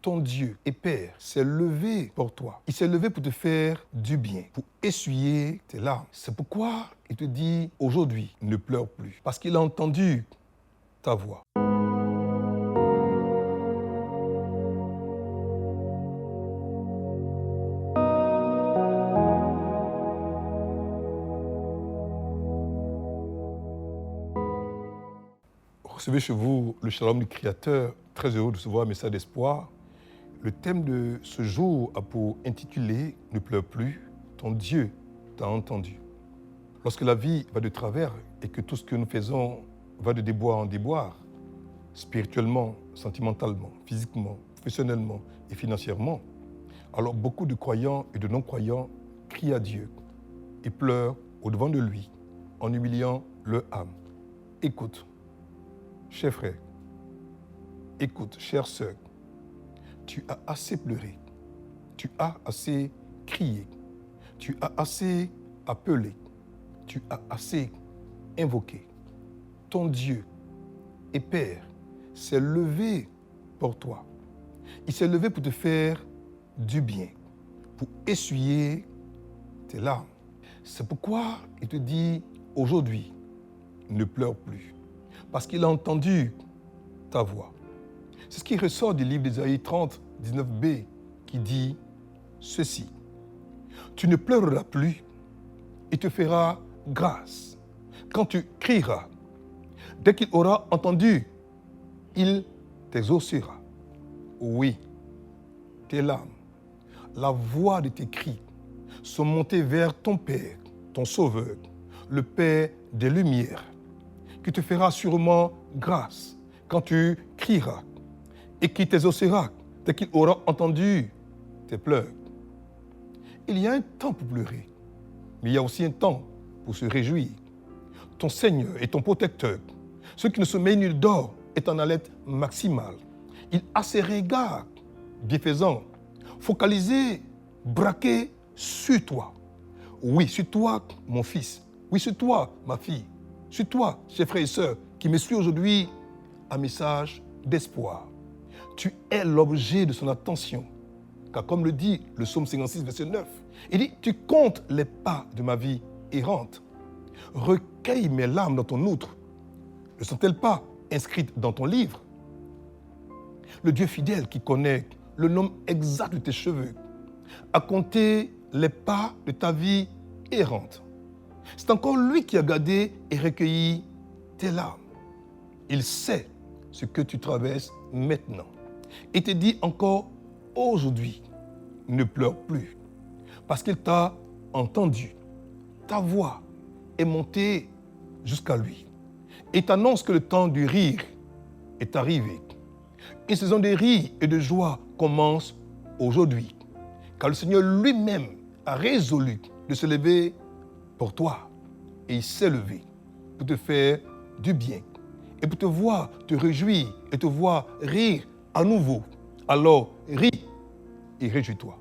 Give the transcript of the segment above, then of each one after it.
Ton Dieu et Père s'est levé pour toi. Il s'est levé pour te faire du bien, pour essuyer tes larmes. C'est pourquoi il te dit aujourd'hui, ne pleure plus, parce qu'il a entendu ta voix. Recevez chez vous le shalom du Créateur, très heureux de recevoir un message d'espoir. Le thème de ce jour a pour intitulé « Ne pleure plus, ton Dieu t'a entendu ». Lorsque la vie va de travers et que tout ce que nous faisons va de déboire en déboire, spirituellement, sentimentalement, physiquement, professionnellement et financièrement, alors beaucoup de croyants et de non-croyants crient à Dieu et pleurent au-devant de lui en humiliant leur âme. Écoute, cher frère, écoute, chère sœur, tu as assez pleuré, tu as assez crié, tu as assez appelé, tu as assez invoqué. Ton Dieu et Père s'est levé pour toi. Il s'est levé pour te faire du bien, pour essuyer tes larmes. C'est pourquoi il te dit aujourd'hui, ne pleure plus, parce qu'il a entendu ta voix. C'est ce qui ressort du livre d'Ésaïe 30, 19b, qui dit ceci. Tu ne pleureras plus, il te fera grâce. Quand tu crieras, dès qu'il aura entendu, il t'exaucera. Oui, tes larmes, la voix de tes cris sont montées vers ton Père, ton Sauveur, le Père des Lumières, qui te fera sûrement grâce quand tu crieras et qui t'exaucera dès qu'il aura entendu tes pleurs. Il y a un temps pour pleurer, mais il y a aussi un temps pour se réjouir. Ton Seigneur est ton protecteur. Celui qui ne sommeille ni ne dort est en alerte maximale. Il a ses regards bienfaisants, focalisés, braqués sur toi. Oui, sur toi, mon fils. Oui, sur toi, ma fille. Sur toi, chers frères et sœurs, qui me suivent aujourd'hui, un message d'espoir. Tu es l'objet de son attention. Car comme le dit le psaume 56, verset 9, il dit, tu comptes les pas de ma vie errante. Recueille mes larmes dans ton outre. Ne sont-elles pas inscrites dans ton livre? Le Dieu fidèle qui connaît le nombre exact de tes cheveux a compté les pas de ta vie errante. C'est encore lui qui a gardé et recueilli tes larmes. Il sait ce que tu traverses maintenant. Et te dit encore aujourd'hui, ne pleure plus, parce qu'il t'a entendu. Ta voix est montée jusqu'à lui et t'annonce que le temps du rire est arrivé. Une saison de rire et de joie commence aujourd'hui, car le Seigneur lui-même a résolu de se lever pour toi. Et il s'est levé pour te faire du bien et pour te voir te réjouir et te voir rire à nouveau. Alors, ris et réjouis-toi.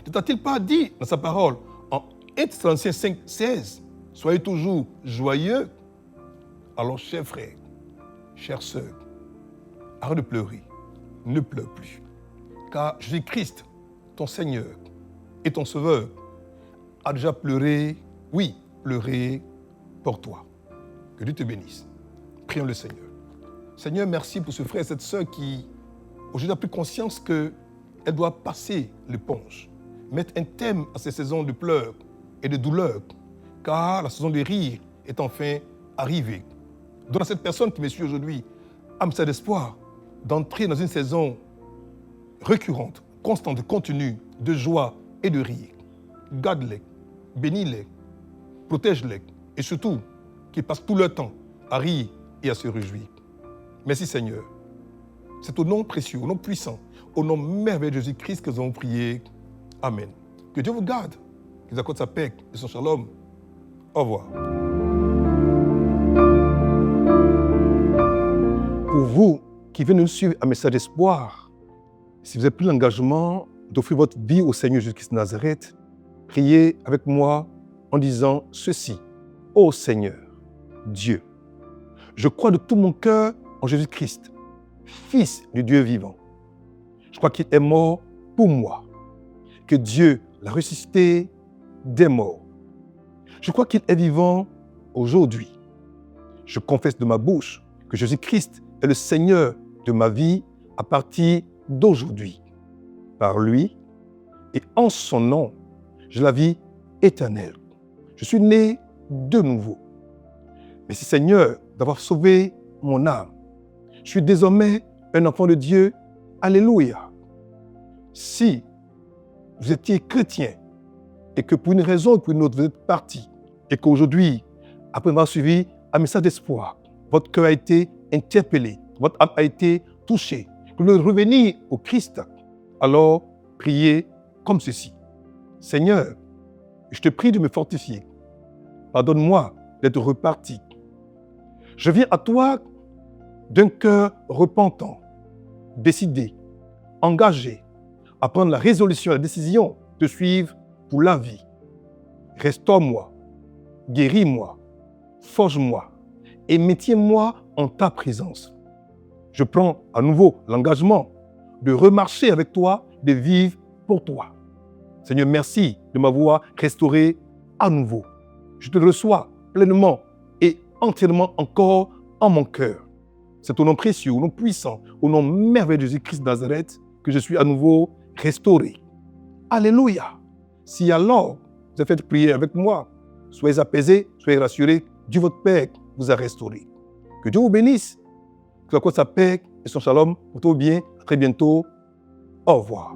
Ne t'a-t-il pas dit dans sa parole, en 1 Thessaloniciens 5, 16, soyez toujours joyeux? Alors, chers frères, chères sœurs, arrête de pleurer, ne pleure plus. Car Jésus-Christ, ton Seigneur et ton Sauveur, a déjà pleuré, oui, pleuré pour toi. Que Dieu te bénisse. Prions le Seigneur. Seigneur, merci pour ce frère et cette sœur qui, aujourd'hui, a pris conscience qu'elle doit passer l'éponge, mettre un terme à ces saisons de pleurs et de douleurs, car la saison de rire est enfin arrivée. Donne à cette personne qui me suit aujourd'hui un message d'espoir d'entrer dans une saison récurrente, constante, continue, de joie et de rire. Garde-les, bénis-les, protège-les et surtout qu'ils passent tout leur temps à rire et à se réjouir. Merci Seigneur. C'est au nom précieux, au nom puissant, au nom merveilleux de Jésus-Christ que nous avons prié. Amen. Que Dieu vous garde, qu'il vous accorde sa paix et son shalom. Au revoir. Pour vous qui venez nous suivre un message d'espoir, si vous avez pris l'engagement d'offrir votre vie au Seigneur Jésus-Christ de Nazareth, priez avec moi en disant ceci. Ô Seigneur, Dieu, je crois de tout mon cœur en Jésus-Christ, Fils du Dieu vivant. Je crois qu'il est mort pour moi, que Dieu l'a ressuscité des morts. Je crois qu'il est vivant aujourd'hui. Je confesse de ma bouche que Jésus-Christ est le Seigneur de ma vie à partir d'aujourd'hui. Par lui et en son nom, j'ai la vie éternelle. Je suis né de nouveau. Merci Seigneur d'avoir sauvé mon âme. Je suis désormais un enfant de Dieu. Alléluia. Si vous étiez chrétien et que pour une raison ou pour une autre vous êtes parti et qu'aujourd'hui, après avoir suivi un message d'espoir, votre cœur a été interpellé, votre âme a été touchée, que vous voulez revenir au Christ, alors priez comme ceci. Seigneur, je te prie de me fortifier. Pardonne-moi d'être reparti. Je viens à toi d'un cœur repentant, décidé, engagé à prendre la résolution, la décision de suivre pour la vie. Restaure-moi, guéris-moi, forge-moi et maintiens-moi en ta présence. Je prends à nouveau l'engagement de remarcher avec toi, de vivre pour toi. Seigneur, merci de m'avoir restauré à nouveau. Je te reçois pleinement et entièrement encore en mon cœur. C'est au nom précieux, au nom puissant, au nom merveilleux de Jésus-Christ de Nazareth que je suis à nouveau restauré. Alléluia. Si alors vous avez fait prier avec moi, soyez apaisés, soyez rassurés, Dieu votre Père vous a restauré. Que Dieu vous bénisse, que sa paix et son shalom pour tout bien. À très bientôt. Au revoir.